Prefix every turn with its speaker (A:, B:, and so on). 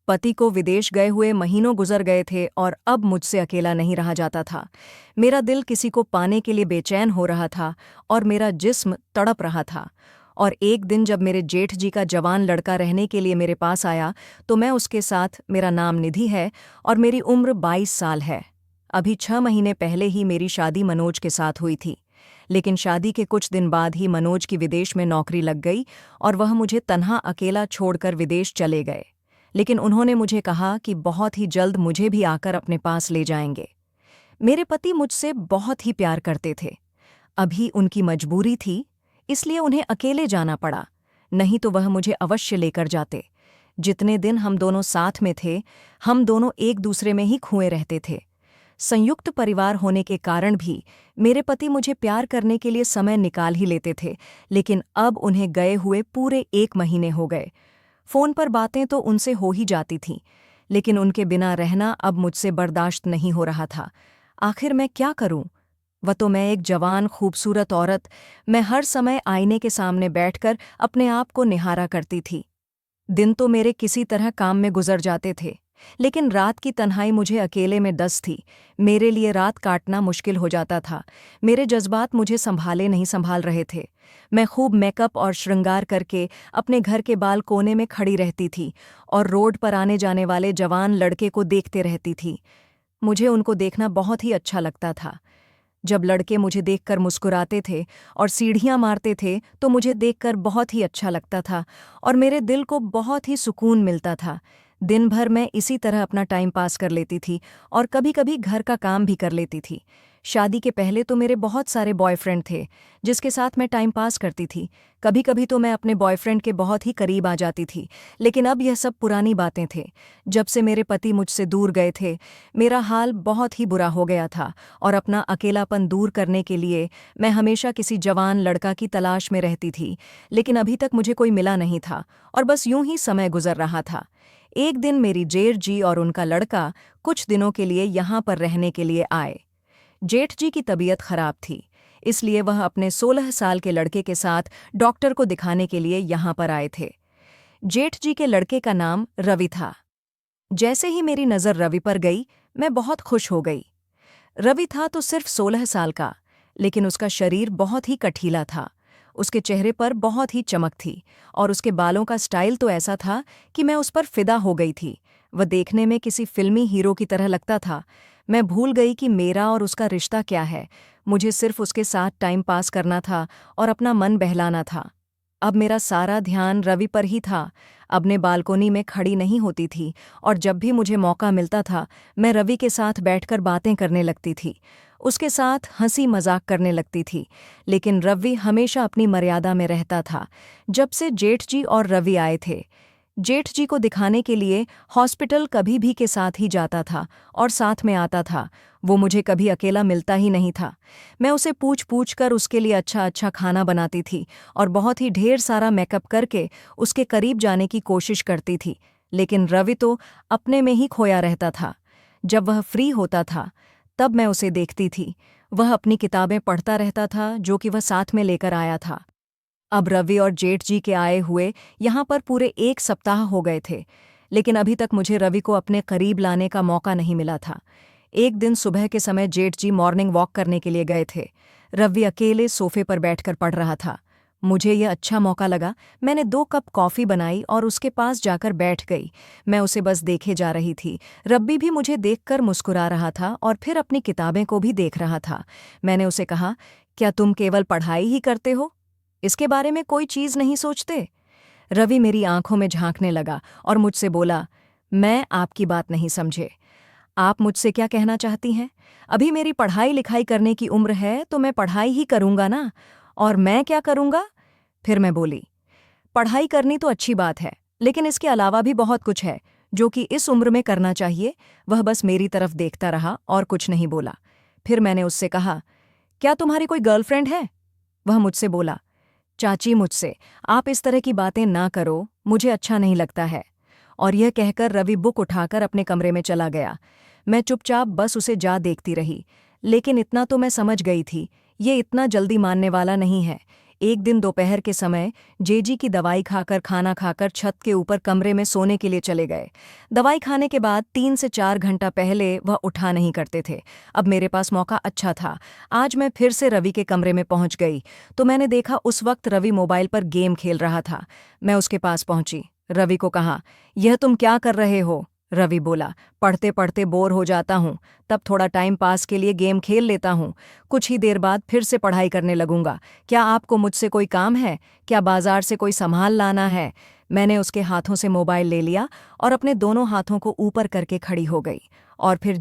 A: पति को विदेश गए हुए महीनों गुजर गए थे और अब मुझसे अकेला नहीं रहा जाता था। मेरा दिल किसी को पाने के लिए बेचैन हो रहा था और मेरा जिस्म तड़प रहा था। और एक दिन जब मेरे जेठ जी का जवान लड़का रहने के लिए मेरे पास आया तो मैं उसके साथ, मेरा नाम निधि है और मेरी उम्र 22 साल है। अभी 6 महीने पहले ही मेरी शादी मनोज के साथ हुई थी, लेकिन शादी के कुछ दिन बाद ही मनोज की विदेश में नौकरी लग गई और वह मुझे तन्हा अकेला छोड़कर विदेश चले गए। लेकिन उन्होंने मुझे कहा कि बहुत ही जल्द मुझे भी आकर अपने पास ले जाएंगे। मेरे पति मुझसे बहुत ही प्यार करते थे। अभी उनकी मजबूरी थी, इसलिए उन्हें अकेले जाना पड़ा, नहीं तो वह मुझे अवश्य लेकर जाते। जितने दिन हम दोनों साथ में थे, हम दोनों एक दूसरे में ही खोए रहते थे। संयुक्त परिवार होने के कारण भी मेरे पति मुझे प्यार करने के लिए समय निकाल ही लेते थे, लेकिन अब उन्हें गए हुए पूरे 1 महीने हो गए। फ़ोन पर बातें तो उनसे हो ही जाती थीं, लेकिन उनके बिना रहना अब मुझसे बर्दाश्त नहीं हो रहा था। आखिर मैं क्या करूं? वह तो मैं एक जवान खूबसूरत औरत, मैं हर समय आईने के सामने बैठकर अपने आप को निहारा करती थी। दिन तो मेरे किसी तरह काम में गुजर जाते थे, लेकिन रात की तन्हाई मुझे अकेले में डस थी। मेरे लिए रात काटना मुश्किल हो जाता था। मेरे जज्बात मुझे नहीं संभाल रहे थे। मैं खूब मेकअप और श्रृंगार करके अपने घर के बालकोने में खड़ी रहती थी और रोड पर आने जाने वाले जवान लड़के को देखते रहती थी। मुझे उनको देखना बहुत ही अच्छा लगता था। जब लड़के मुझे देखकर मुस्कुराते थे और सीढ़ियां मारते थे तो मुझे देखकर बहुत ही अच्छा लगता था और मेरे दिल को बहुत ही सुकून मिलता था। दिन भर मैं इसी तरह अपना टाइम पास कर लेती थी और कभी-कभी घर का काम भी कर लेती थी। शादी के पहले तो मेरे बहुत सारे बॉयफ्रेंड थे, जिसके साथ मैं टाइम पास करती थी। कभी-कभी तो मैं अपने बॉयफ्रेंड के बहुत ही करीब आ जाती थी, लेकिन अब यह सब पुरानी बातें थे। जब से मेरे पति मुझसे दूर गए थे, मेरा हाल बहुत ही बुरा हो गया था और अपना अकेलापन दूर करने के लिए मैं हमेशा किसी जवान लड़का की तलाश में रहती थी, लेकिन अभी तक मुझे कोई मिला नहीं था और बस यूं ही समय गुजर रहा था। एक दिन मेरी जेठ जी और उनका लड़का कुछ दिनों के लिए यहाँ पर रहने के लिए आए। जेठ जी की तबीयत खराब थी, इसलिए वह अपने 16 साल के लड़के के साथ डॉक्टर को दिखाने के लिए यहाँ पर आए थे। जेठ जी के लड़के का नाम रवि था। जैसे ही मेरी नज़र रवि पर गई, मैं बहुत खुश हो गई। रवि था तो सिर्फ 16 साल का, लेकिन उसका शरीर बहुत ही कठीला था। उसके चेहरे पर बहुत ही चमक थी और उसके बालों का स्टाइल तो ऐसा था कि मैं उस पर फिदा हो गई थी। वह देखने में किसी फिल्मी हीरो की तरह लगता था। मैं भूल गई कि मेरा और उसका रिश्ता क्या है। मुझे सिर्फ उसके साथ टाइम पास करना था और अपना मन बहलाना था। अब मेरा सारा ध्यान रवि पर ही था। अब मैं बालकोनी में खड़ी नहीं होती थी और जब भी मुझे मौका मिलता था, मैं रवि के साथ बैठकर बातें करने लगती थी, उसके साथ हंसी मजाक करने लगती थी। लेकिन रवि हमेशा अपनी मर्यादा में रहता था। जब से जेठ जी और रवि आए थे, जेठ जी को दिखाने के लिए हॉस्पिटल कभी भी के साथ ही जाता था और साथ में आता था। वो मुझे कभी अकेला मिलता ही नहीं था। मैं उसे पूछ पूछ कर उसके लिए अच्छा अच्छा खाना बनाती थी और बहुत ही ढेर सारा मेकअप करके उसके करीब जाने की कोशिश करती थी, लेकिन रवि तो अपने में ही खोया रहता था। जब वह फ्री होता था, तब मैं उसे देखती थी। वह अपनी किताबें पढ़ता रहता था, जो कि वह साथ में लेकर आया था। अब रवि और जेठ जी के आए हुए यहाँ पर पूरे 1 सप्ताह हो गए थे, लेकिन अभी तक मुझे रवि को अपने करीब लाने का मौका नहीं मिला था। एक दिन सुबह के समय जेठ जी मॉर्निंग वॉक करने के लिए गए थे। रवि अकेले सोफे पर बैठकर पढ़ रहा था। मुझे यह अच्छा मौका लगा। मैंने 2 कप कॉफ़ी बनाई और उसके पास जाकर बैठ गई। मैं उसे बस देखे जा रही थी। रवि भी मुझे देखकर मुस्कुरा रहा था और फिर अपनी किताबें को भी देख रहा था। मैंने उसे कहा, क्या तुम केवल पढ़ाई ही करते हो? इसके बारे में कोई चीज़ नहीं सोचते? रवि मेरी आंखों में झांकने लगा और मुझसे बोला, मैं आपकी बात नहीं समझे। आप मुझसे क्या कहना चाहती हैं? अभी मेरी पढ़ाई लिखाई करने की उम्र है तो मैं पढ़ाई ही करूंगा ना। और मैं क्या करूंगा? फिर मैं बोली, पढ़ाई करनी तो अच्छी बात है, लेकिन इसके अलावा भी बहुत कुछ है जो कि इस उम्र में करना चाहिए। वह बस मेरी तरफ देखता रहा और कुछ नहीं बोला। फिर मैंने उससे कहा, क्या तुम्हारी कोई गर्लफ्रेंड है? वह मुझसे बोला, चाची मुझसे आप इस तरह की बातें ना करो, मुझे अच्छा नहीं लगता है। और यह कहकर रवि बुक उठाकर अपने कमरे में चला गया। मैं चुपचाप बस उसे जा देखती रही, लेकिन इतना तो मैं समझ गई थी, ये इतना जल्दी मानने वाला नहीं है। एक दिन दोपहर के समय जेजी की दवाई खाकर खाना खाकर छत के ऊपर कमरे में सोने के लिए चले गए। दवाई खाने के बाद 3 से 4 घंटा पहले वह उठा नहीं करते थे। अब मेरे पास मौका अच्छा था। आज मैं फिर से रवि के कमरे में पहुंच गई तो मैंने देखा उस वक्त रवि मोबाइल पर गेम खेल रहा था। मैं उसके पास पहुंची, रवि को कहा, यह तुम क्या कर रहे हो? रवि बोला, पढ़ते पढ़ते बोर हो जाता हूँ, तब थोड़ा टाइम पास के लिए गेम खेल लेता हूँ। कुछ ही देर बाद फिर से पढ़ाई करने लगूंगा। क्या आपको मुझसे कोई काम है? क्या बाजार से कोई सामान लाना है? मैंने उसके हाथों से मोबाइल ले लिया और अपने दोनों हाथों को ऊपर करके खड़ी हो गई और फिर